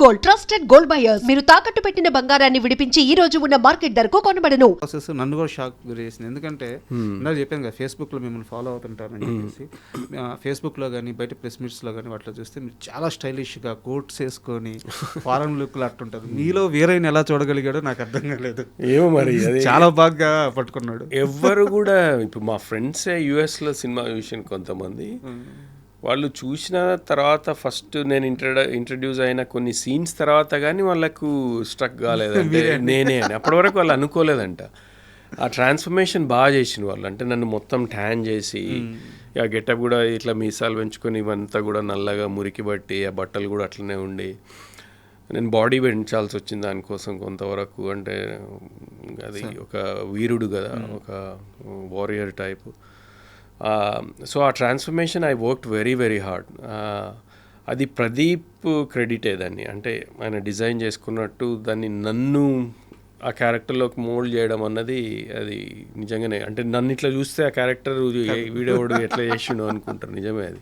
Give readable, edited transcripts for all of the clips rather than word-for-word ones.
Gold, trusted gold buyers. మీరు తాకట్టు పెట్టిన బంగారాన్ని విడిపించి ఈ రోజు ఉన్న మార్కెట్ ధరకు కొనబడను. ప్రాసెస్ నన్ను కూడా షాక్ గురేసింది. ఎందుకంటే ఇందాక చెప్పాను కదా, ఫేస్బుక్లో మిమ్మల్ని ఫాలో అవుతుంటారని చెప్పేసి, ఫేస్బుక్లో కానీ బయట ప్రెస్ మీట్స్లో కానీ వాటిలో చూస్తే మీరు చాలా స్టైలిష్గా కోట్స్ వేసుకొని ఫారెన్ లుక్లు అట్టుంటారు. మీలో వీరైన ఎలా చూడగలిగాడో నాకు అర్థం కాలేదు. ఏమో మరి చాలా బాగా పట్టుకున్నాడు. ఎవ్వరు కూడా ఇప్పుడు మా ఫ్రెండ్సే యూఎస్లో సినిమా చూసిన కొంతమంది, వాళ్ళు చూసిన తర్వాత ఫస్ట్ నేను ఇంట్రడ్యూస్ అయిన కొన్ని సీన్స్ తర్వాత కానీ వాళ్ళకు స్ట్రక్ కాలేదంటే నేనే అని. అప్పటి వరకు వాళ్ళు అనుకోలేదంట. ఆ ట్రాన్స్ఫర్మేషన్ బాగా చేసిన వాళ్ళు, అంటే నన్ను మొత్తం ట్యాన్ చేసి ఆ గెటప్ కూడా ఇట్లా మీసాలు పెంచుకొని ఇవంతా కూడా నల్లగా మురికి బట్టి ఆ బట్టలు కూడా అట్లనే ఉండి నేను బాడీ పెంచాల్సి వచ్చింది దానికోసం కొంతవరకు. అంటే అది ఒక వీరుడు కదా, ఒక వారియర్ టైపు. సో ఆ transformation I worked very very hard. అది ప్రదీప్ క్రెడిటే దాన్ని, అంటే ఆయన డిజైన్ చేసుకున్నట్టు దాన్ని నన్ను ఆ క్యారెక్టర్లోకి మోల్డ్ చేయడం అన్నది అది నిజంగానే. అంటే నన్ను ఇట్లా చూస్తే ఆ క్యారెక్టర్ వీడియోడు ఎట్లా చేసిండో అనుకుంటారు. నిజమే అది.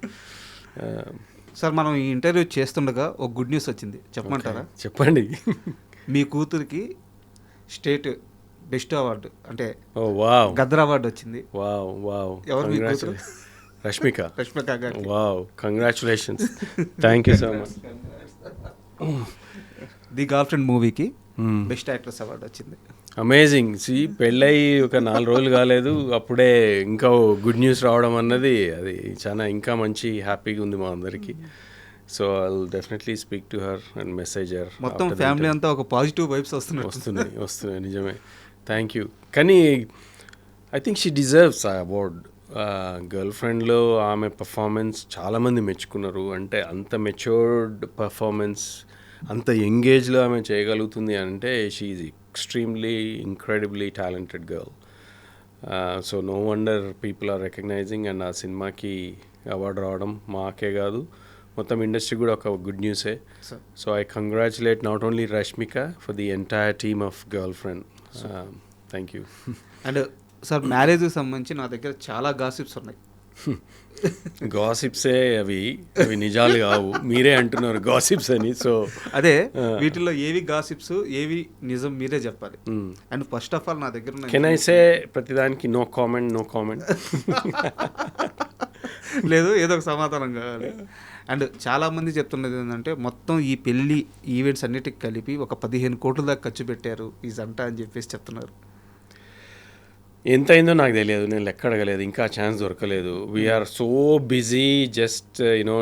సార్, మనం ఈ ఇంటర్వ్యూ చేస్తుండగా ఒక గుడ్ న్యూస్ వచ్చింది, చెప్పమంటారా? చెప్పండి. మీ కూతురికి స్టేట్ బెస్ట్ అవార్డు, అంటే గద్దర్ అవార్డు వచ్చింది. ఎవరు మీ కూతురు? రష్మిక గారు. Wow, congratulations. Thank you so much. The girl friend మూవీకి బెస్ట్ యాక్ట్రెస్ అవార్డు వచ్చింది. అమేజింగ్. పెళ్ళయి ఒక 4 రోజులు కాలేదు, అప్పుడే ఇంకా గుడ్ న్యూస్ రావడం అన్నది అది చాలా ఇంకా మంచి హ్యాపీగా ఉంది మా అందరికీ. So I will definitely speak to her and message her. మొత్తం ఫ్యామిలీ అంతా ఒక పాజిటివ్ వైబ్స్ వస్తున్నాయి. నిజమే. Thank you. కానీ ఐ థింక్ షీ డిజర్వ్స్ ఆ అవార్డ్. గర్ల్ ఫ్రెండ్లో ఆమె పర్ఫార్మెన్స్ చాలామంది మెచ్చుకున్నారు. అంటే అంత మెచ్యూర్డ్ పర్ఫార్మెన్స్, అంత యంగేజ్లో ఆమె చేయగలుగుతుంది అంటే she is extremely incredibly talented girl. So no wonder people are recognizing. And ఆ సినిమాకి అవార్డు రావడం మాకే కాదు, మొత్తం ఇండస్ట్రీ కూడా ఒక గుడ్ న్యూసే. So I congratulate not only Rashmika for the entire team of girlfriend. Thank you. And sir, మ్యారేజ్కి సంబంధించి నా దగ్గర చాలా గాసిప్స్ ఉన్నాయి. గాసిప్సే అవి నిజాలు కావు, మీరే అంటున్నారు గాసిప్స్ అని. సో అదే వీటిలో ఏవి గాసిప్స్ ఏవి నిజం మీరే చెప్పాలి. అండ్ ఫస్ట్ ఆఫ్ ఆల్ నా దగ్గర కెన్ ఐ సే ప్రతిదానికి నో కామెంట్ లేదు, ఏదో ఒక సమాధానం కావాలి. అండ్ చాలామంది చెప్తున్నది ఏంటంటే మొత్తం ఈ పెళ్ళి ఈవెంట్స్ అన్నిటికి కలిపి ఒక 15 కోట్ల దాకా ఖర్చు పెట్టారు ఈ జంట అని చెప్పేసి చెప్తున్నారు. ఎంత అయిందో నాకు తెలియదు, నేను లెక్క అడగలేదు, ఇంకా ఛాన్స్ దొరకలేదు. We are so busy, just you know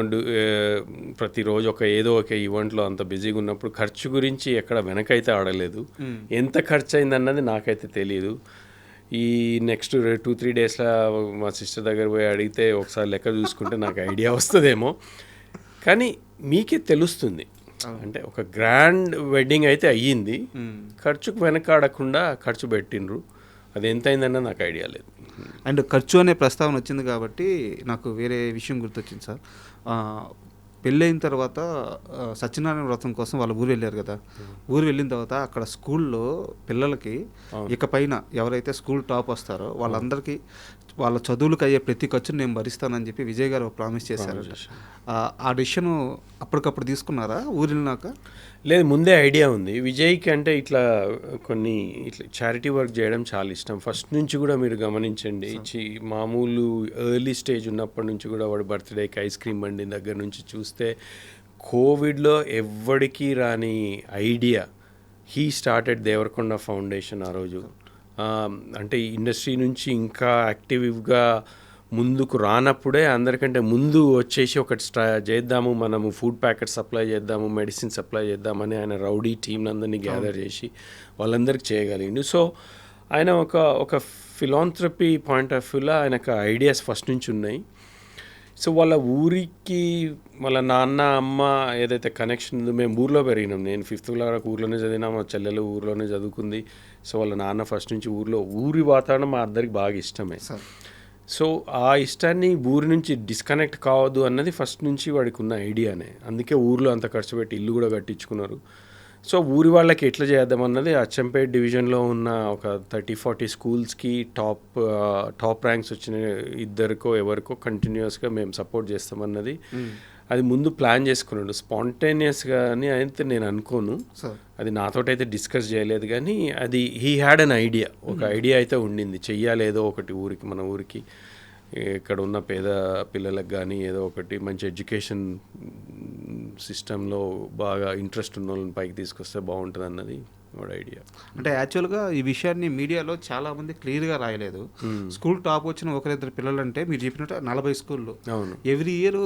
ప్రతిరోజు ఏదో ఒక ఈవెంట్లో అంత బిజీగా ఉన్నప్పుడు ఖర్చు గురించి ఎక్కడ వెనకైతే ఆడలేదు. ఎంత ఖర్చు అయిందన్నది నాకైతే తెలియదు. ఈ నెక్స్ట్ 2-3 డేస్లో మా సిస్టర్ దగ్గర పోయి అడిగితే ఒకసారి లెక్క చూసుకుంటే నాకు ఐడియా వస్తుందేమో. కానీ మీకే తెలుస్తుంది, అంటే ఒక గ్రాండ్ వెడ్డింగ్ అయితే అయ్యింది, ఖర్చుకు వెనకాడకుండా ఖర్చు పెట్టినరు. అది ఎంత అయిందన్న నాకు ఐడియా లేదు. అండ్ ఖర్చు అనే ప్రస్తావన వచ్చింది కాబట్టి నాకు వేరే విషయం గుర్తొచ్చింది సార్. పెళ్ళైన తర్వాత సత్యనారాయణ వ్రతం కోసం వాళ్ళ ఊరు వెళ్ళారు కదా. ఊరు వెళ్ళిన తర్వాత అక్కడ స్కూల్లో పిల్లలకి ఇకపైన ఎవరైతే స్కూల్ టాప్ వస్తారో వాళ్ళందరికీ వాళ్ళ చదువులకు అయ్యే ప్రతి ఖర్చును నేను భరిస్తానని చెప్పి విజయ్ గారు ప్రామిస్ చేశారు. ఆ డిసిషన్ అప్పటికప్పుడు తీసుకున్నారా ఊరు వెళ్ళినాక? లేదు, ముందే ఐడియా ఉంది విజయ్కి. అంటే ఇట్లా చారిటీ వర్క్ చేయడం చాలా ఇష్టం ఫస్ట్ నుంచి కూడా. మీరు గమనించండి, మామూలు ఎర్లీ స్టేజ్ ఉన్నప్పటి నుంచి కూడా వాడు బర్త్డేకి ఐస్ క్రీమ్ బండి దగ్గర నుంచి చూస్తే కోవిడ్లో ఎవ్వడికి రాని idea, he started Deverakonda foundation ఆ రోజు. అంటే ఇండస్ట్రీ నుంచి ఇంకా యాక్టివ్గా ముందుకు రానప్పుడే అందరికంటే ముందు వచ్చేసి ఒకటి చేద్దాము, మనము ఫుడ్ ప్యాకెట్ సప్లై చేద్దాము, మెడిసిన్ సప్లై చేద్దామని ఆయన రౌడీ టీం అందరినీ గ్యాదర్ చేసి వాళ్ళందరికీ చేయగలిగిండు. సో ఆయన ఒక ఫిలాంథ్రపీ పాయింట్ ఆఫ్ వ్యూలో ఆయనకు ఐడియాస్ ఫస్ట్ నుంచి ఉన్నాయి. సో వాళ్ళ ఊరికి వాళ్ళ నాన్న అమ్మ ఏదైతే కనెక్షన్ ఉందో, మేము ఊర్లో పెరిగినాం. నేను 5th వరకు ఊర్లోనే చదివినా, మా చెల్లెలు ఊర్లోనే చదువుకుంది. సో వాళ్ళ నాన్న ఫస్ట్ నుంచి ఊరి వాతావరణం మా అందరికి బాగా ఇష్టమే. సో ఆ ఇష్టాన్ని ఊరి నుంచి డిస్కనెక్ట్ కావద్దు అన్నది ఫస్ట్ నుంచి వాడికి ఉన్న ఐడియానే. అందుకే ఊర్లో అంత ఖర్చు పెట్టి ఇల్లు కూడా కట్టించుకున్నారు. సో ఊరి వాళ్ళకి ఎట్లా చేద్దామన్నది అచ్చంపేట డివిజన్లో ఉన్న ఒక 30-40 స్కూల్స్కి టాప్ ర్యాంక్స్ వచ్చిన 2 ఎవరికో కంటిన్యూస్గా మేము సపోర్ట్ చేస్తామన్నది అది ముందు ప్లాన్ చేసుకున్నాడు స్పాంటేనియస్గా అని అయితే నేను అనుకోను. సార్ అది నాతోటైతే డిస్కస్ చేయలేదు, కానీ అది హీ హ్యాడ్ అన్ ఐడియా, ఒక ఐడియా అయితే ఉండింది, చెయ్యాలి ఏదో ఒకటి ఊరికి, మన ఊరికి ఇక్కడ ఉన్న పేద పిల్లలకు కానీ ఏదో ఒకటి మంచి ఎడ్యుకేషన్ సిస్టంలో బాగా ఇంట్రెస్ట్ ఉన్న వాళ్ళని పైకి తీసుకొస్తే బాగుంటుంది అన్నది వాడు ఐడియా. అంటే యాక్చువల్గా ఈ విషయాన్ని మీడియాలో చాలామంది క్లియర్గా రాయలేదు. స్కూల్ టాప్ వచ్చిన ఒకరిద్దరు పిల్లలు అంటే మీరు చెప్పినట్టు 40 స్కూళ్ళు, అవును, ఎవ్రీ ఇయర్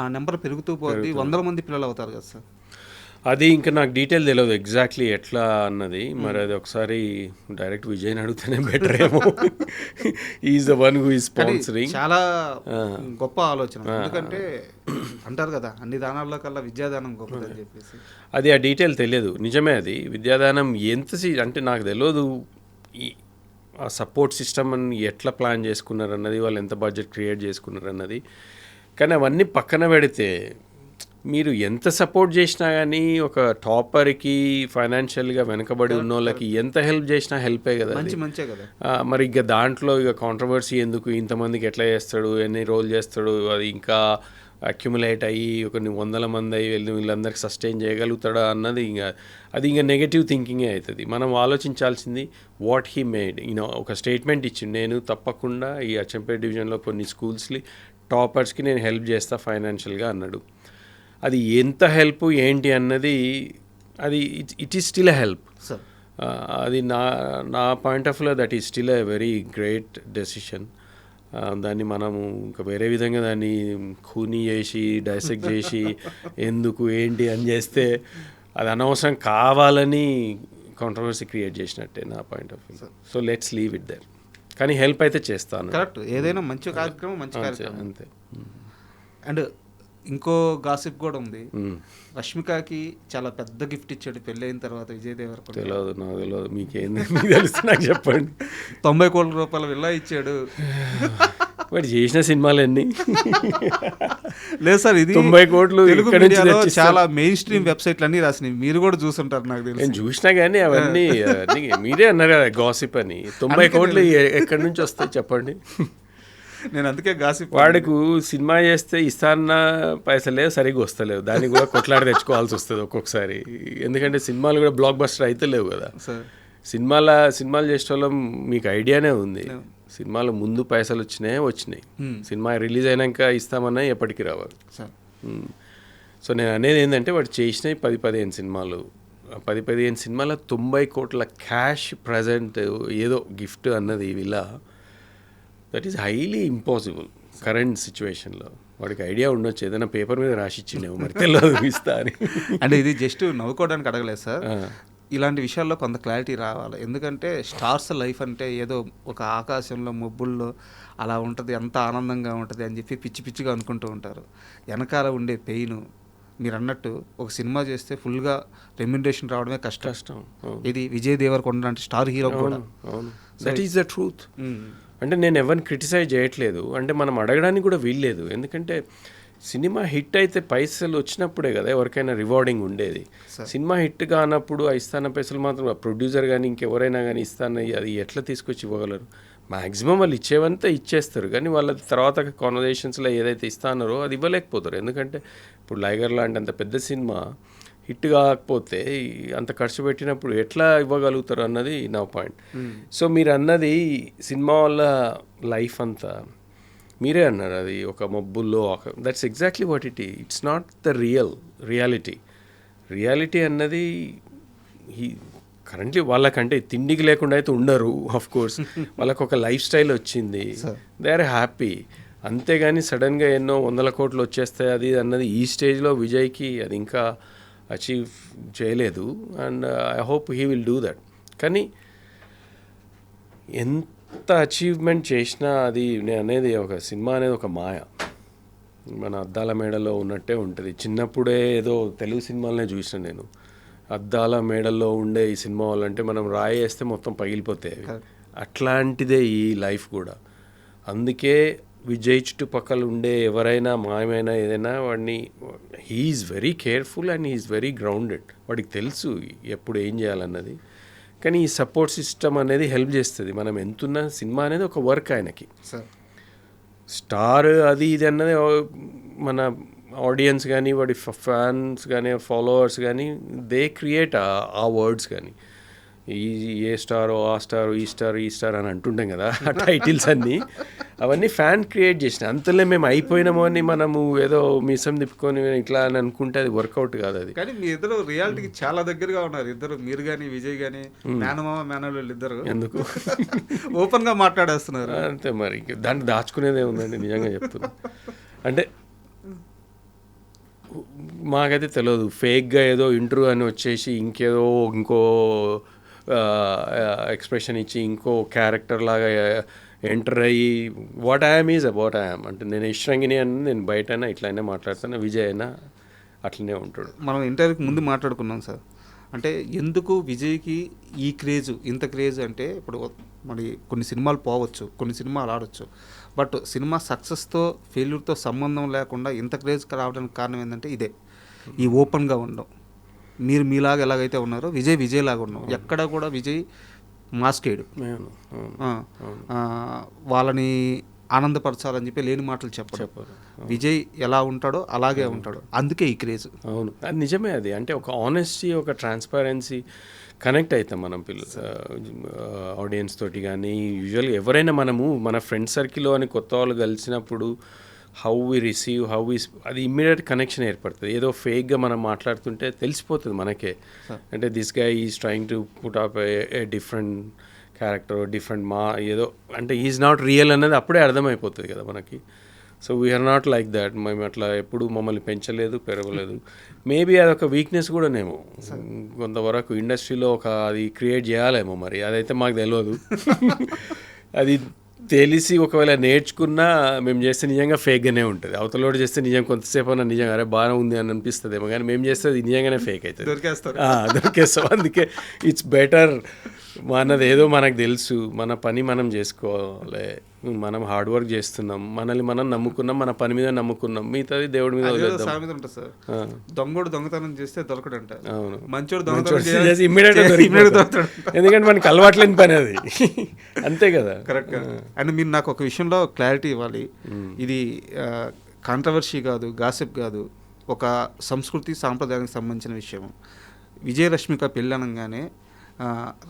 ఆ నెంబర్ పెరుగుతూ పోతుంది, 100 మంది పిల్లలు అవుతారు కదా సార్. అది ఇంకా నాకు డీటెయిల్ తెలియదు ఎగ్జాక్ట్లీ ఎట్లా అన్నది. మరి అది ఒకసారి డైరెక్ట్ విజయ్ని అడిగితేనే బెటర్ ఏమో. Is the one who is sponsoring. చాలా గొప్ప ఆలోచన, ఎందుకంటే అంటారు కదా అన్ని దానాల్లో కల్లా విద్యాదానం గొప్పదని చెప్పేసి. అది ఆ డీటెయిల్ తెలియదు, నిజమే. అది విద్యాదానం అంటే నాకు తెలియదు ఆ సపోర్ట్ సిస్టమ్ అని ఎట్లా ప్లాన్ చేసుకున్నారు అన్నది, వాళ్ళు ఎంత బడ్జెట్ క్రియేట్ చేసుకున్నారు అన్నది. కానీ అవన్నీ పక్కన పెడితే మీరు ఎంత సపోర్ట్ చేసినా కానీ ఒక టాపర్కి ఫైనాన్షియల్గా వెనకబడి ఉన్న వాళ్ళకి ఎంత హెల్ప్ చేసినా హెల్పే కదా, మంచే కదా. మరి ఇక దాంట్లో ఇక కాంట్రవర్సీ ఎందుకు, ఇంతమందికి ఎట్లా చేస్తాడు, ఎన్ని రోజులు చేస్తాడు, అది ఇంకా అక్యుములేట్ అయ్యి కొన్ని 100 మంది అయ్యి వీళ్ళందరికీ సస్టైన్ చేయగలుగుతాడా అన్నది అది ఇంకా నెగటివ్ థింకింగే అవుతుంది. మనం ఆలోచించాల్సింది వాట్ హీ మేడ్. ఒక స్టేట్మెంట్ ఇచ్చింది, నేను తప్పకుండా ఈ అచ్చంపేట డివిజన్లో కొన్ని స్కూల్స్కి టాపర్స్కి నేను హెల్ప్ చేస్తా ఫైనాన్షియల్గా అన్నాడు. అది ఎంత హెల్ప్ ఏంటి అన్నది అది it is still a help. అది నా పాయింట్ ఆఫ్ వ్యూలో that is still a very great decision. దాన్ని మనము ఇంకా వేరే విధంగా దాన్ని ఖూనీ చేసి డైసెక్ట్ చేసి ఎందుకు ఏంటి అని చేస్తే అది అనవసరం కావాలని కాంట్రవర్సీ క్రియేట్ చేసినట్టే నా point of view. So let's leave it there. కానీ హెల్ప్ అయితే చేస్తాను. కరెక్ట్, ఏదైనా మంచి కార్యక్రమం మంచి కార్యక్రమం అంతే. అండ్ ఇంకో గాసిప్ కూడా ఉంది, రష్మికకి చాలా పెద్ద గిఫ్ట్ ఇచ్చాడు పెళ్ళి అయిన తర్వాత విజయ్ దేవరకొండ. తెలియదు, నాకు తెలియదు, మీకేంది మీకు తెలుసు నాకు చెప్పండి. 90 కోట్ల రూపాయల విల్లా ఇచ్చాడు. వాడు చేసిన సినిమాలు ఎన్ని? లేదు సార్, ఇది 90 కోట్లు చాలా మెయిన్ స్ట్రీమ్ వెబ్సైట్లు అన్ని రాసినాయి, మీరు కూడా చూసుంటారు నాకు తెలిసి. నేను చూసినా కానీ అవన్నీ మీరే అన్నారు కదా గాసిప్ అని. 90 కోట్లు ఎక్కడి నుంచి వస్తాయి చెప్పండి? నేను అందుకే గాసిప్. వాడికి సినిమా చేస్తే ఇస్తాన్న పైసలే సరిగ్గా వస్తలేవు, దానికి కూడా కొట్లాడి తెచ్చుకోవాల్సి వస్తుంది ఒక్కొక్కసారి. ఎందుకంటే సినిమాలు కూడా బ్లాక్ బస్టర్ అయితే లేవు కదా. సినిమాలు చేసే వాళ్ళం మీకు ఐడియానే ఉంది, సినిమాలు ముందు పైసలు వచ్చినాయి, సినిమా రిలీజ్ అయినాక ఇస్తామన్నా ఎప్పటికీ రావాలి. సో నేను అనేది ఏంటంటే వాడు చేసినవి 10-15 సినిమాలు, 10-15 సినిమాల 90 కోట్ల క్యాష్ ప్రజెంట్ ఏదో గిఫ్ట్ అన్నది ఇలా that is highly impossible current సిచ్యువేషన్లో. వాడికి ఐడియా ఉండొచ్చు, ఏదైనా పేపర్ మీద రాసిచ్చిండేమో, మరి తెలియదు ఇస్తా అని. అంటే ఇది జస్ట్ నవ్వుకోవడానికి అడగలేదు సార్, ఇలాంటి విషయాల్లో కొంత క్లారిటీ రావాలి. ఎందుకంటే స్టార్స్ లైఫ్ అంటే ఏదో ఒక ఆకాశంలో మబ్బుల్లో అలా ఉంటుంది, ఎంత ఆనందంగా ఉంటుంది అని చెప్పి పిచ్చి పిచ్చిగా అనుకుంటూ ఉంటారు. వెనకాల ఉండే పెయిన్, మీరు అన్నట్టు ఒక సినిమా చేస్తే ఫుల్గా రెమ్యునరేషన్ రావడమే కష్టం. ఇది విజయ్ దేవరకొండ లాంటి స్టార్ హీరో కూడా. That is the truth. అంటే నేను ఎవరిని క్రిటిసైజ్ చేయట్లేదు, అంటే మనం అడగడానికి కూడా వీల్లేదు. ఎందుకంటే సినిమా హిట్ అయితే పైసలు వచ్చినప్పుడే కదా ఎవరికైనా రివార్డింగ్ ఉండేది. సినిమా హిట్ కానప్పుడు ఇస్తాన పైసలు మాత్రం ప్రొడ్యూసర్ కానీ ఇంకెవరైనా కానీ ఇస్తాను, అది ఎట్లా తీసుకొచ్చి ఇవ్వగలరు? మ్యాక్సిమం వాళ్ళు ఇచ్చేవంతా ఇచ్చేస్తారు, కానీ వాళ్ళ తర్వాత కాన్వర్జేషన్స్లో ఏదైతే ఇస్తానారో అది ఇవ్వలేకపోతారు. ఎందుకంటే ఇప్పుడు లైగర్ లాంటి అంత పెద్ద సినిమా హిట్ కాకపోతే అంత ఖర్చు పెట్టినప్పుడు ఎట్లా ఇవ్వగలుగుతారు అన్నది నా పాయింట్. సో మీరు అన్నది సినిమా వల్ల లైఫ్ అంతా మీరే అన్నారు, అది ఒక మబ్బుల్లో that's exactly what it's not the reality అన్నది కరెంట్లీ వాళ్ళకంటే తిండికి లేకుండా అయితే ఉండరు. ఆఫ్ కోర్స్ వాళ్ళకు ఒక లైఫ్ స్టైల్ వచ్చింది, దే ఆర్ హ్యాపీ. అంతేగాని సడన్గా ఎన్నో 100 కోట్లు వచ్చేస్తాయి అది అన్నది ఈ స్టేజ్లో విజయ్కి అది ఇంకా అచీవ్ చేయలేదు. And I hope he will do that. కానీ ఎంత అచీవ్మెంట్ చేసినా అది నేను అనేది ఒక సినిమా అనేది ఒక మాయ, మన అద్దాల మేడలో ఉన్నట్టే ఉంటుంది. చిన్నప్పుడే ఏదో తెలుగు సినిమాలనే చూసిన నేను, అద్దాల మేడల్లో ఉండే ఈ సినిమా వాళ్ళంటే మనం రాయేస్తే మొత్తం పగిలిపోతాయి, అట్లాంటిదే ఈ లైఫ్ కూడా. అందుకే విజయ్ చుట్టుపక్కల ఉండే ఎవరైనా మాయమైనా ఏదైనా వాడిని he's very careful and he's very grounded. వాడికి తెలుసు ఎప్పుడు ఏం చేయాలన్నది. కానీ ఈ సపోర్ట్ సిస్టమ్ అనేది హెల్ప్ చేస్తుంది. మనం ఎంతున్నా సినిమా అనేది ఒక వర్క్ ఆయనకి. స్టార్ అది ఇది అన్నది మన ఆడియన్స్ కానీ వాడి ఫ్యాన్స్ కానీ ఫాలోవర్స్ కానీ దే క్రియేట్ ఆ వర్డ్స్ కానీ ఈ ఏ స్టారో ఆ స్టార్ ఈ స్టార్ ఈ స్టార్ అని అంటుంటాం కదా ఆ టైటిల్స్ అన్నీ అవన్నీ ఫ్యాన్ క్రియేట్ చేసిన అంతలో మేము అయిపోయినామో అని మనము ఏదో మిసం తిప్పుకొని ఇట్లా అని అనుకుంటే అది వర్కౌట్ కాదు అది. కానీ మీ ఇద్దరు రియాలిటీకి చాలా దగ్గరగా ఉన్నారు ఇద్దరు, మీరు కానీ విజయ్ కానీ మేనమామ మేనల్లు ఇద్దరు ఎందుకు ఓపెన్ గా మాట్లాడేస్తున్నారు. అంతే మరి దాన్ని దాచుకునేదే ఉందండి నిజంగా చెప్తున్నా. అంటే మాకైతే తెలియదు ఫేక్గా ఏదో ఇంటర్వ్యూ అని వచ్చేసి ఇంకో ఎక్స్ప్రెషన్ ఇచ్చి ఇంకో క్యారెక్టర్ లాగా ఎంటర్ అయ్యి what I'm is about I'm అంటే నేను ఇష్టంగిని అని నేను బయటైనా ఇట్లయినా మాట్లాడుతాను, విజయ్ అయినా అట్లనే ఉంటాడు. మనం ఇంటర్వ్యూకి ముందు మాట్లాడుకున్నాం సార్, అంటే ఎందుకు విజయ్కి ఈ క్రేజ్ ఇంత క్రేజ్ అంటే ఇప్పుడు మరి కొన్ని సినిమాలు పోవచ్చు, కొన్ని సినిమాలు ఆడవచ్చు, బట్ సినిమా సక్సెస్తో ఫెయిల్యూర్తో సంబంధం లేకుండా ఇంత క్రేజ్ రావడానికి కారణం ఏంటంటే ఇదే, ఈ ఓపెన్గా ఉండడం. మీరు మీలాగా ఎలాగైతే ఉన్నారో విజయ్ లాగా ఉన్నాం, ఎక్కడ కూడా విజయ్ మాస్కేడు, వాళ్ళని ఆనందపరచాలని చెప్పి లేని మాటలు చెప్పరు. విజయ్ ఎలా ఉంటాడో అలాగే ఉంటాడు, అందుకే ఈ క్రేజ్. అవును, అది నిజమే. అది అంటే ఒక ఆనెస్టీ, ఒక ట్రాన్స్పరెన్సీ కనెక్ట్ అవుతాం మనం ఆడియన్స్ తోటి. కానీ యూజువల్గా ఎవరైనా మనము మన ఫ్రెండ్ సర్కిల్లో అని కొత్త వాళ్ళు కలిసినప్పుడు హౌ వి రిసీవ్ అది ఇమ్మీడియట్ కనెక్షన్ ఏర్పడుతుంది. ఏదో ఫేక్గా మనం మాట్లాడుతుంటే తెలిసిపోతుంది మనకే, అంటే this guy is trying to put up a different character, different ఏదో అంటే ఈజ్ నాట్ రియల్ అనేది అప్పుడే అర్థమైపోతుంది కదా మనకి. So we are not like that. మేము అట్లా ఎప్పుడు మమ్మల్ని పెంచలేదు, పెరగలేదు. మేబీ అదొక వీక్నెస్ కూడానేమో కొంతవరకు ఇండస్ట్రీలో అది క్రియేట్ చేయాలేమో, మరి అదైతే మాకు తెలియదు. అది తెలిసి ఒకవేళ నేర్చుకున్నా మేము చేస్తే నిజంగా ఫేక్గానే ఉంటుంది. అవతలోడు చేస్తే నిజంగా కొంతసేపు అన్న నిజంగా అరే బాగానే ఉంది అని అనిపిస్తుందేమో, కానీ మేము చేస్తే అది నిజంగానే ఫేక్ అవుతుంది, దొరికేస్తాం. అందుకే ఇట్స్ బెటర్ మనది ఏదో మనకు తెలుసు, మన పని మనం చేసుకోవాలి, మనం హార్డ్ వర్క్ చేస్తున్నాం, మనల్ని మనం నమ్ముకున్నాం, మన పని మీద నమ్ముకున్నాం, మిగతాది దేవుడి మీద దొంగోడు దొంగతనం చేస్తే దొరకడంట, అవును, మంచోడు ఎందుకంటే మనకి అలవాట్లేని పని అది. అంతే కదా, కరెక్ట్. అండ్ మీరు నాకు ఒక విషయంలో క్లారిటీ ఇవ్వాలి, ఇది కాంట్రవర్సీ కాదు, గాసిప్ కాదు, ఒక సంస్కృతి సాంప్రదాయానికి సంబంధించిన విషయం. విజయ్ రష్మిక పెళ్ళి అనగానే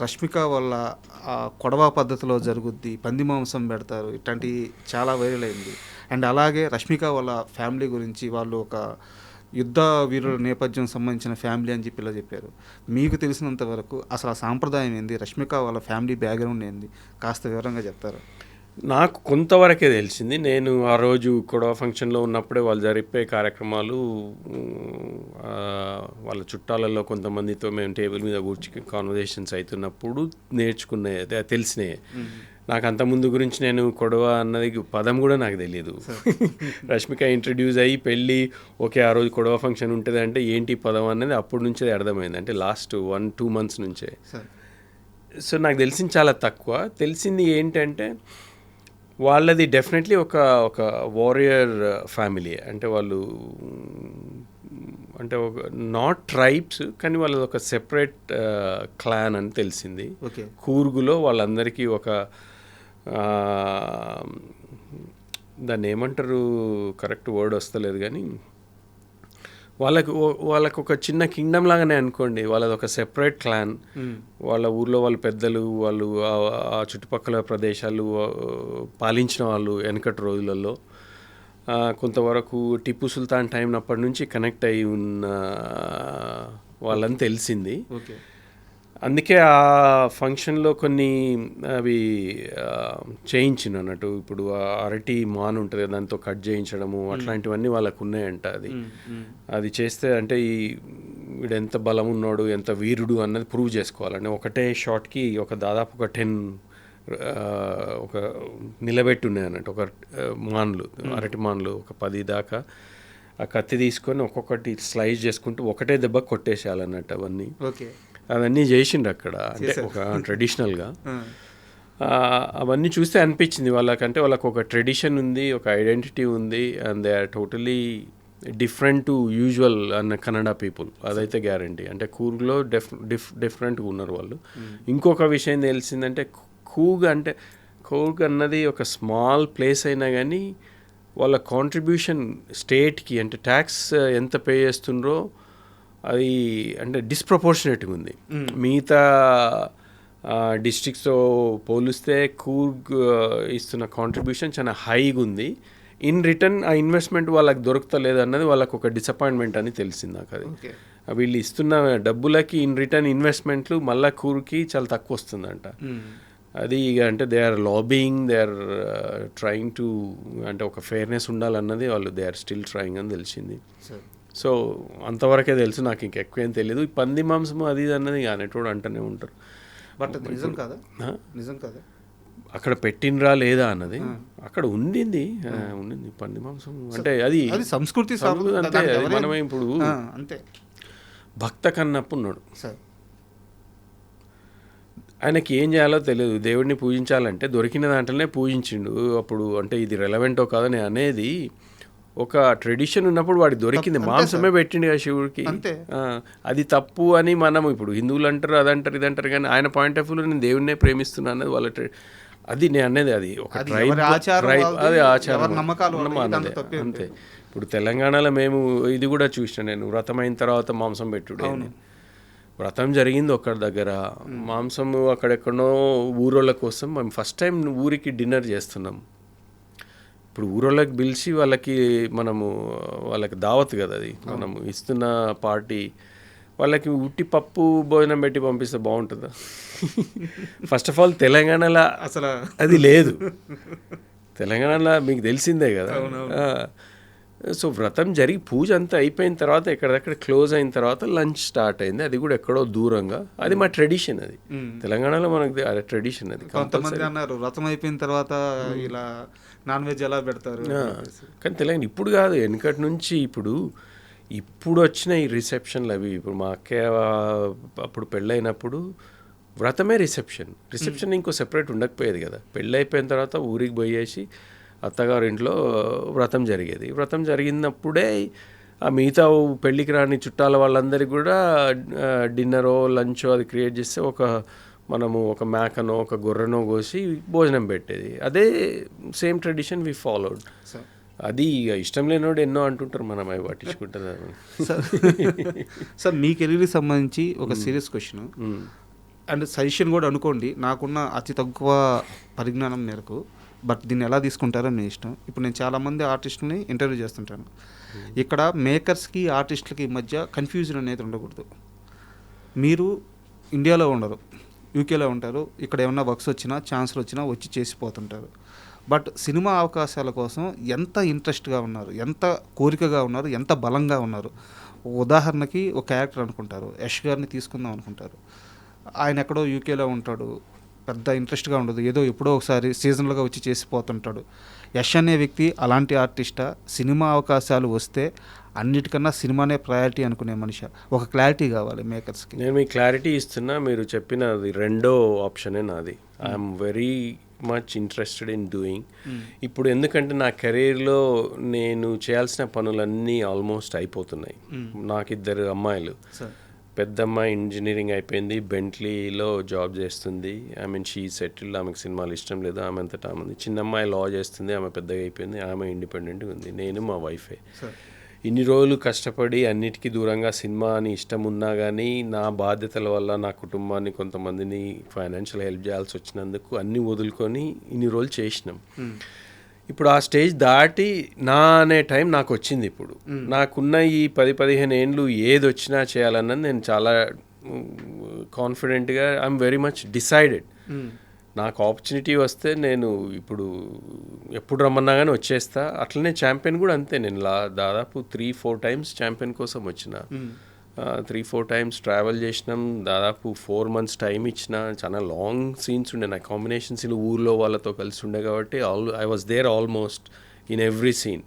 రష్మిక వల్ల కొడవ పద్ధతిలో జరుగుద్ది, పంది మాంసం పెడతారు, ఇట్లాంటి చాలా వైరల్ అయింది. అండ్ అలాగే రష్మిక వాళ్ళ ఫ్యామిలీ గురించి వాళ్ళు ఒక యుద్ధ వీరుల నేపథ్యం సంబంధించిన ఫ్యామిలీ అని చెప్పి ఇలా చెప్పారు. మీకు తెలిసినంత వరకు అసలు ఆ సాంప్రదాయం ఏంది, రష్మిక వాళ్ళ ఫ్యామిలీ బ్యాక్గ్రౌండ్ ఏంది, కాస్త వివరంగా చెప్తారా? నాకు కొంతవరకే తెలిసింది. నేను ఆ రోజు కొడవ ఫంక్షన్లో ఉన్నప్పుడే వాళ్ళు జరిపే కార్యక్రమాలు, వాళ్ళ చుట్టాలలో కొంతమందితో మేము టేబుల్ మీద కూర్చుని కాన్వర్జేషన్స్ అవుతున్నప్పుడు నేర్చుకున్నాయి, తెలిసినాయి. నాకు అంతకుముందు గురించి నేను కొడవ అన్నది పదం కూడా నాకు తెలియదు. రష్మిక ఇంట్రడ్యూస్ అయ్యి పెళ్ళి ఓకే ఆ రోజు కొడవ ఫంక్షన్ ఉంటుంది అంటే ఏంటి పదం అనేది అప్పటి నుంచే అర్థమైంది, అంటే లాస్ట్ 1-2 months నుంచే. సో నాకు తెలిసింది చాలా తక్కువ. తెలిసింది ఏంటంటే వాళ్ళది డెఫినెట్లీ ఒక వారియర్ ఫ్యామిలీ, అంటే వాళ్ళు అంటే ఒక నాట్ ట్రైబ్స్ కానీ వాళ్ళది ఒక సెపరేట్ క్లాన్ అని తెలిసింది. కూర్గులో వాళ్ళందరికీ ఒక దాన్ని ఏమంటారు కరెక్ట్ వర్డ్ వస్తలేదు కానీ వాళ్ళకు ఒక చిన్న కింగ్డమ్ లాగానే అనుకోండి, వాళ్ళది ఒక సెపరేట్ క్లాన్. వాళ్ళ ఊర్లో వాళ్ళ పెద్దలు, వాళ్ళు ఆ చుట్టుపక్కల ప్రదేశాలు పాలించిన వాళ్ళు వెనకటి రోజులలో. కొంతవరకు టిప్పు సుల్తాన్ టైం అప్పటి నుంచి కనెక్ట్ అయి ఉన్న వాళ్ళని తెలిసింది. అందుకే ఆ ఫంక్షన్లో కొన్ని అవి చేయించిన అన్నట్టు, ఇప్పుడు అరటి మాన్ ఉంటుంది దాంతో కట్ చేయించడము అట్లాంటివన్నీ వాళ్ళకు ఉన్నాయంట. అది చేస్తే అంటే వీడు ఎంత బలం ఉన్నాడు, ఎంత వీరుడు అన్నది ప్రూవ్ చేసుకోవాలంటే ఒకటే షాట్కి దాదాపు ఒక 10 ఒక నిలబెట్టి ఉన్నాయి అన్నట్టు, ఒక మాన్లు, అరటి మాన్లు ఒక 10 దాకా. ఆ కత్తి తీసుకొని ఒక్కొక్కటి స్లైస్ చేసుకుంటూ ఒకటే దెబ్బ కొట్టేసేయాలన్నట్టు అవన్నీ. అవన్నీ చేసిండ్రు అక్కడ, అంటే ఒక ట్రెడిషనల్గా. అవన్నీ చూస్తే అనిపించింది వాళ్ళకంటే వాళ్ళకు ఒక ట్రెడిషన్ ఉంది, ఒక ఐడెంటిటీ ఉంది, and they are totally different to usual అన్న కన్నడ పీపుల్, అదైతే గ్యారంటీ. అంటే కూర్గ్లో డిఫరెంట్గా ఉన్నారు వాళ్ళు. ఇంకొక విషయం తెలిసిందంటే కూర్గ్ అన్నది ఒక స్మాల్ ప్లేస్ అయినా కానీ వాళ్ళ కాంట్రిబ్యూషన్ స్టేట్కి అంటే ట్యాక్స్ ఎంత పే చేస్తుండ్రో అది అంటే డిస్ప్రపోర్షనేట్గా ఉంది. మిగతా డిస్ట్రిక్ట్స్తో పోలిస్తే కూర్గ్ ఇస్తున్న కాంట్రిబ్యూషన్ చాలా హైగా ఉంది. ఇన్ రిటర్న్ ఆ ఇన్వెస్ట్మెంట్ వాళ్ళకి దొరుకుతలేదు అన్నది వాళ్ళకు ఒక డిసప్పాయింట్మెంట్ అని తెలిసింది నాకు. అది వీళ్ళు ఇస్తున్న డబ్బులకి ఇన్ రిటర్న్ ఇన్వెస్ట్మెంట్లు మళ్ళా కూర్కి చాలా తక్కువ వస్తుందంట. అది ఇక అంటే they are lobbying, they are trying to అంటే ఒక ఫెయిర్నెస్ ఉండాలన్నది వాళ్ళు దే ఆర్ స్టిల్ ట్రయింగ్ అని తెలిసింది. సో అంతవరకే తెలుసు, నాకు ఇంకెక్కువ ఏం తెలియదు. ఈ పంది మాంసం అది ఇది అన్నది అనేటోడు అంటూనే ఉంటారు. బట్ నిజం కాదా? నిజం కాదా అక్కడ పెట్టినరా లేదా అన్నది? అక్కడ ఉండింది పంది మాంసం. అంటే అది సంస్కృతి అంతే. మనమే ఇప్పుడు అంతే. భక్త కన్నప్ప ఉన్నాడు, ఆయనకి ఏం చేయాలో తెలియదు. దేవుడిని పూజించాలంటే దొరికిన దాంట్లోనే పూజించిండు. అప్పుడు అంటే ఇది రెలవెంటో కాదని అనేది ఒక ట్రెడిషన్ ఉన్నప్పుడు వాడికి దొరికింది, మాంసమే పెట్టిండు కదా శివుడికి. అది తప్పు అని మనం ఇప్పుడు హిందువులు అంటారు, అదంటారు, ఇదంటారు, కానీ ఆయన పాయింట్ ఆఫ్ వ్యూలో నేను దేవుడినే ప్రేమిస్తున్నా అన్నది వాళ్ళ అది నేను అనేది. అది ఒక ట్రైబ్, అది ఆచారం, అంతే. ఇప్పుడు తెలంగాణలో మేము ఇది కూడా చూసిన, నేను వ్రతమైన తర్వాత మాంసం పెట్టుడే. వ్రతం జరిగింది ఒక్కడి దగ్గర, మాంసం అక్కడెక్కడో ఊరోళ్ళ కోసం మేము ఫస్ట్ టైం ఊరికి డిన్నర్ చేస్తున్నాం. ఇప్పుడు ఊరోళ్ళకి పిలిచి వాళ్ళకి దావత్ కదా అది, మనము ఇస్తున్న పార్టీ వాళ్ళకి ఉట్టి పప్పు భోజనం పెట్టి పంపిస్తే బాగుంటుందా? ఫస్ట్ ఆఫ్ ఆల్ తెలంగాణలో అసలు అది లేదు. తెలంగాణలో మీకు తెలిసిందే కదా. సో వ్రతం జరిగి పూజ అంతా అయిపోయిన తర్వాత ఎక్కడెక్కడ క్లోజ్ అయిన తర్వాత లంచ్ స్టార్ట్ అయింది. అది కూడా ఎక్కడో దూరంగా. అది మా ట్రెడిషన్, అది తెలంగాణలో మనకు అదే ట్రెడిషన్. అది కొంతమంది అన్నారు వ్రతం అయిపోయిన తర్వాత ఇలా నాన్ వెజ్ ఎలా పెడతారు, కానీ తెలంగాణ ఇప్పుడు కాదు, వెనకటి నుంచి. ఇప్పుడు వచ్చిన ఈ రిసెప్షన్లు అవి, ఇప్పుడు మా అక్కయ్య అప్పుడు పెళ్ళైనప్పుడు వ్రతమే రిసెప్షన్ ఇంకో సెపరేట్ ఉండకపోయేది కదా. పెళ్ళి అయిపోయిన తర్వాత ఊరికి పోయేసి అత్తగారి ఇంట్లో వ్రతం జరిగేది. వ్రతం జరిగినప్పుడే ఆ మిగతా పెళ్ళికి రాని చుట్టాల వాళ్ళందరికీ కూడా డిన్నరో లంచో అది క్రియేట్ చేస్తే మనము ఒక మేకనో ఒక గొర్రెనో కోసి భోజనం పెట్టేది. అదే సేమ్ ట్రెడిషన్ వి ఫాలోడ్. అది ఇష్టం లేనివాడు ఎన్నో అంటుంటారు, మనం అవి పట్టించుకుంటారు. సార్ మీ కెరీర్కి సంబంధించి ఒక సీరియస్ క్వశ్చన్ అండ్ సజెషన్ కూడా అనుకోండి, నాకున్న అతి తక్కువ పరిజ్ఞానం మేరకు, బట్ దీన్ని ఎలా తీసుకుంటారో మీ ఇష్టం. ఇప్పుడు నేను చాలామంది ఆర్టిస్టులని ఇంటర్వ్యూ చేస్తుంటాను. ఇక్కడ మేకర్స్కి ఆర్టిస్టులకి మధ్య కన్ఫ్యూజన్ అనేది ఉండకూడదు. మీరు ఇండియాలో ఉండరు, యూకేలో ఉంటారు. ఇక్కడ ఏమన్నా వర్క్స్ వచ్చినా ఛాన్స్లు వచ్చినా వచ్చి చేసిపోతుంటారు. బట్ సినిమా అవకాశాల కోసం ఎంత ఇంట్రెస్ట్గా ఉన్నారు, ఎంత కోరికగా ఉన్నారు, ఎంత బలంగా ఉన్నారు. ఉదాహరణకి ఒక క్యారెక్టర్ అనుకుంటారు, యష్ గారిని తీసుకుందాం అనుకుంటారు. ఆయన ఎక్కడో యూకేలో ఉంటాడు, పెద్ద ఇంట్రెస్ట్గా ఉండదు, ఏదో ఎప్పుడో ఒకసారి సీజనల్గా వచ్చి చేసిపోతుంటాడు. యష్ అనే వ్యక్తి అలాంటి ఆర్టిస్టా? సినిమా అవకాశాలు వస్తే అన్నిటికన్నా సినిమానే ప్రయారిటీ అనుకునే మనిషి? ఒక క్లారిటీ కావాలి మేకర్స్కి. నేను మీకు క్లారిటీ ఇస్తున్నా, మీరు చెప్పినది రెండో ఆప్షనే నాది. I'm very much interested in doing. ఇప్పుడు ఎందుకంటే నా కెరీర్లో నేను చేయాల్సిన పనులన్నీ ఆల్మోస్ట్ అయిపోతున్నాయి. నాకు 2 అమ్మాయిలు. పెద్ద అమ్మాయి ఇంజనీరింగ్ అయిపోయింది, బెంట్లీలో జాబ్ చేస్తుంది. షీ సెటిల్డ్, ఆమెకు సినిమాలు ఇష్టం లేదు, ఆమె అంతటా ఆమె. చిన్న అమ్మాయి లా చేస్తుంది, ఆమె పెద్దగా అయిపోయింది, ఆమె ఇండిపెండెంట్గా ఉంది. నేను మా వైఫే. ఇన్ని రోజులు కష్టపడి అన్నిటికీ దూరంగా సినిమా అని ఇష్టం ఉన్నా కానీ నా బాధ్యతల వల్ల నా కుటుంబాన్ని కొంతమందిని ఫైనాన్షియల్ హెల్ప్ చేయాల్సి వచ్చినందుకు అన్నీ వదులుకొని ఇన్ని రోజులు చేసినాం. ఇప్పుడు ఆ స్టేజ్ దాటి నా అనే టైం నాకు వచ్చింది. ఇప్పుడు నాకున్న ఈ 10-15 ఏండ్లు ఏది వచ్చినా చేయాలన్నది నేను చాలా కాన్ఫిడెంట్గా, ఐఎమ్ వెరీ మచ్ డిసైడెడ్. నాకు ఆపర్చునిటీ వస్తే నేను ఇప్పుడు ఎప్పుడు రమ్మన్నా కానీ వచ్చేస్తా. అట్లనే ఛాంపియన్ కూడా అంతే. నేను దాదాపు 3-4 టైమ్స్ ఛాంపియన్ కోసం వచ్చిన, 3-4 టైమ్స్ ట్రావెల్ చేసినాం. దాదాపు 4 months టైం ఇచ్చిన. చాలా లాంగ్ సీన్స్ ఉండే, నా కాంబినేషన్ సీన్లు ఊర్లో వాళ్ళతో కలిసి ఉండే కాబట్టి I was there almost in every scene.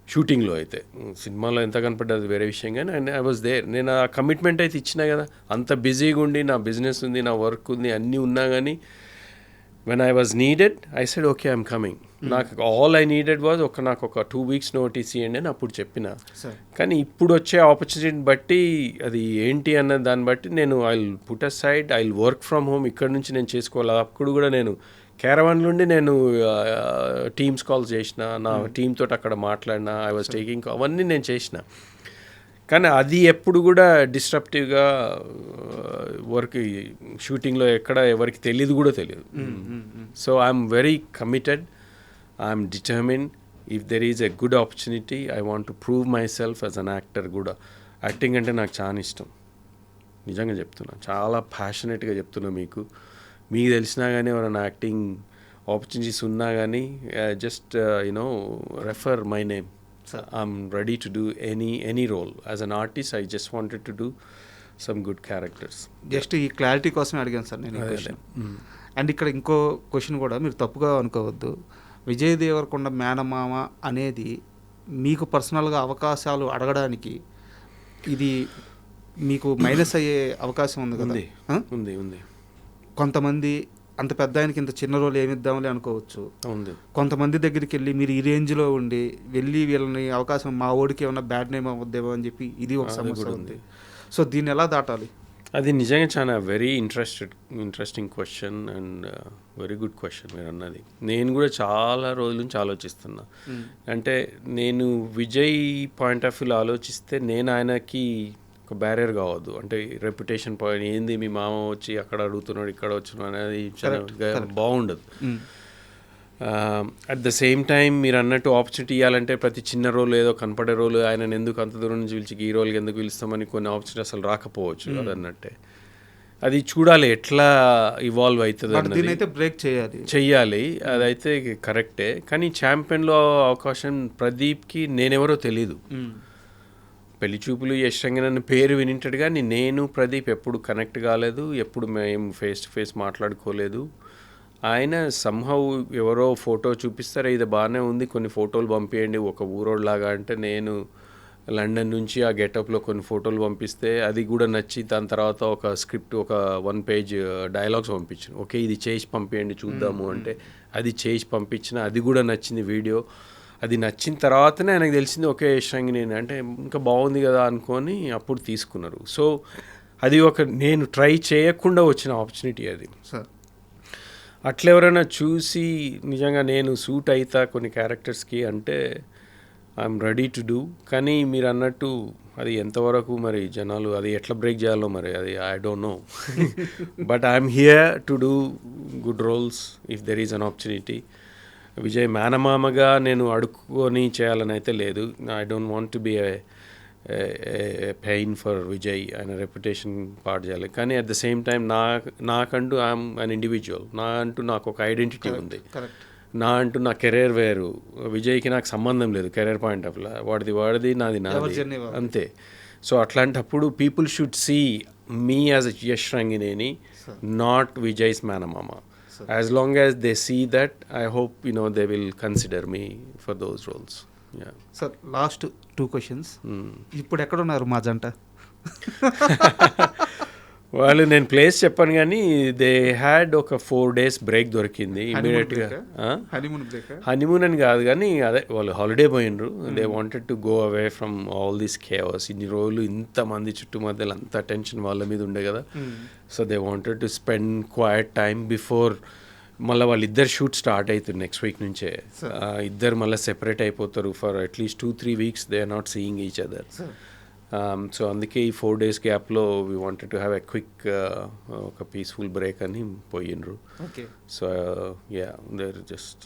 షూటింగ్లో అయితే, సినిమాలో ఎంత కనపడ్డది వేరే విషయం, కానీ ఐ వాజ్ దేర్. నేను ఆ కమిట్మెంట్ అయితే ఇచ్చినా కదా. అంత బిజీగా ఉండి, నా బిజినెస్ ఉంది, నా వర్క్ ఉంది, అన్నీ ఉన్నా కానీ when I was needed I said okay I'm coming. నాకు ఆల్ ఐ నీడెడ్ వాజ్ నాకు ఒక 2 weeks నోటీస్ ఇవ్వండి అని అప్పుడు చెప్పిన. కానీ ఇప్పుడు వచ్చే ఆపర్చునిటీని బట్టి అది ఏంటి అన్న దాన్ని బట్టి నేను I will put a side, I will work from home. ఇక్కడ నుంచి నేను చేసుకోవాలి. అప్పుడు కూడా నేను క్యారవాన్ నుండి నేను టీమ్స్ కాల్స్ చేసిన, నా టీమ్ తోటి అక్కడ మాట్లాడినా, ఐ వాజ్ టేకింగ్ అవన్నీ నేను చేసిన. కానీ అది ఎప్పుడు కూడా డిస్ట్రప్టివ్గా వర్క్ షూటింగ్లో ఎక్కడ ఎవరికి తెలియదు కూడా తెలియదు. So I'm very committed, I'm determine. If there is a good opportunity I want to prove my self as an actor కూడా. యాక్టింగ్ అంటే నాకు చాలా ఇష్టం, నిజంగా చెప్తున్నా, చాలా ప్యాషనెట్గా చెప్తున్నా. మీకు తెలిసినా కానీ ఎవరైనా యాక్టింగ్ ఆపర్చునిటీస్ ఉన్నా కానీ just you know refer my name. I'm ready to do any role. As an artist I just wanted to do some good characters. Just ఈ క్లారిటీ కోసమే అడిగాను సార్ నేను ఈ క్వశ్చన్. అండ్ ఇక్కడ ఇంకో క్వశ్చన్ కూడా మీరు తప్పుగా అనుకోవద్దు. విజయ్ దేవరకొండ మేనమామ అనేది మీకు పర్సనల్గా అవకాశాలు అడగడానికి ఇది మీకు మైనస్ అయ్యే అవకాశం ఉంది కదా? ఉంది. కొంతమంది అంత పెద్ద ఆయనకి ఇంత చిన్న రోల్ ఏమిద్దామని అనుకోవచ్చు. ఉంది. కొంతమంది దగ్గరికి వెళ్ళి మీరు ఈ రేంజ్లో ఉండి వెళ్ళి వీళ్ళని అవకాశం మా ఓడికి ఏమన్నా బ్యాడ్ నేమ్ అవ్వద్దేమో అని చెప్పి ఇది ఒక సమస్య ఉంది. సో దీన్ని ఎలా దాటాలి? అది నిజంగా చాలా very interesting question and very good question మీరు అన్నది. నేను కూడా చాలా రోజుల నుంచి ఆలోచిస్తున్నా. అంటే నేను విజయ్ పాయింట్ ఆఫ్ వ్యూలో ఆలోచిస్తే నేను ఆయనకి ఒక బ్యారియర్ కావద్దు. అంటే రెప్యుటేషన్ పాయింట్ ఏంది, మీ మామ వచ్చి అక్కడ అడుగుతున్నాడు ఇక్కడ వచ్చినాడు అనేది చాలా బాగుండదు. అట్ ద సేమ్ టైం మీరు అన్నట్టు ఆపర్చునిటీ ఇవ్వాలంటే ప్రతి చిన్న రోల్ ఏదో కనపడే రోల్ ఆయన ఎందుకు అంత దూరం నుంచి పిలిచి ఈ రోల్కి ఎందుకు పిలుస్తామని కొన్ని ఆపర్చునిటీ అసలు రాకపోవచ్చు. అదన్నట్టే అది చూడాలి ఎట్లా ఇవాల్వ్ అవుతుంది అన్నది. బ్రేక్ చెయ్యాలి, అదైతే కరెక్టే. కానీ ఛాంపియన్లో అవకాశం ప్రదీప్కి నేనెవరో తెలీదు. పెళ్లి చూపులు యశ్ రంగన్ పేరు వినింటాడు కానీ నేను ప్రదీప్ ఎప్పుడు కనెక్ట్ కాలేదు, ఎప్పుడు మేము ఫేస్ టు ఫేస్ మాట్లాడుకోలేదు. ఆయన సంహౌ ఎవరో ఫోటో చూపిస్తారు, ఇది బాగానే ఉంది కొన్ని ఫోటోలు పంపించండి ఒక ఊరోడ్లాగా అంటే, నేను లండన్ నుంచి ఆ గెటప్లో కొన్ని ఫోటోలు పంపిస్తే అది కూడా నచ్చి దాని తర్వాత ఒక స్క్రిప్ట్ ఒక 1 పేజ్ డైలాగ్స్ పంపించాను. ఓకే ఇది చేసి పంపించండి చూద్దాము అంటే అది చేసి పంపించిన, అది కూడా నచ్చింది వీడియో. అది నచ్చిన తర్వాతనే ఆయనకు తెలిసింది ఓకే యశ్రంగిని అంటే ఇంకా బాగుంది కదా అనుకొని అప్పుడు తీసుకున్నారు. సో అది ఒక నేను ట్రై చేయకుండా వచ్చిన ఆపర్చునిటీ అది. అట్లా ఎవరైనా చూసి నిజంగా నేను సూట్ అవుతా కొన్ని క్యారెక్టర్స్కి అంటే ఐఎమ్ రెడీ టు డూ. కానీ మీరు అన్నట్టు అది ఎంతవరకు మరి జనాలు అది ఎట్లా బ్రేక్ చేయాలో మరి అది I don't know. But I'm here to do good roles if there is an opportunity. Vijay మేనమామగా నేను అడుక్కొని చేయాలని అయితే లేదు. I don't want to be pain for Vijay, ఆయన రెప్యుటేషన్ పాడు చేయాలి. కానీ అట్ ద సేమ్ టైం నాకంటూ ఐఎమ్ అన్ ఇండివిజువల్, నాకు ఒక ఐడెంటిటీ ఉంది. నా కెరీర్ వేరు, విజయ్కి నాకు సంబంధం లేదు కెరీర్ పాయింట్ ఆఫ్ వ్యూ. వాడిది నాది అంతే. సో అట్లాంటప్పుడు people should see me as Yash Rangineni, not Vijay's మేనమామ. As long as they see that, I hope they will consider me for those roles. Yeah. Sir, last 2 questions. ఇప్పుడు ఎక్కడ ఉన్నారు మా జంట? వాళ్ళు నేను ప్లేస్ చెప్పాను కానీ దే హ్యాడ్ ఒక 4 days బ్రేక్ దొరికింది ఇమీడియట్గా. హనీమూన్ అని కాదు కానీ అదే వాళ్ళు హాలిడే పోయినరు. They wanted to go away from all this chaos. ఇన్ని రోజులు ఇంతమంది చుట్టుమధ్యలో అంత టెన్షన్ వాళ్ళ మీద ఉండే కదా. So they wanted to spend quite time before మళ్ళీ వాళ్ళిద్దరు షూట్ స్టార్ట్ అవుతుంది నెక్స్ట్ వీక్ నుంచే. ఇద్దరు మళ్ళీ సెపరేట్ అయిపోతారు for at least 2-3 weeks. They are not seeing each other. So అందుకే ఈ 4 days గ్యాప్లో we wanted to have a quick ఒక పీస్ఫుల్ బ్రేక్ అని పోయినరు. So yeah they just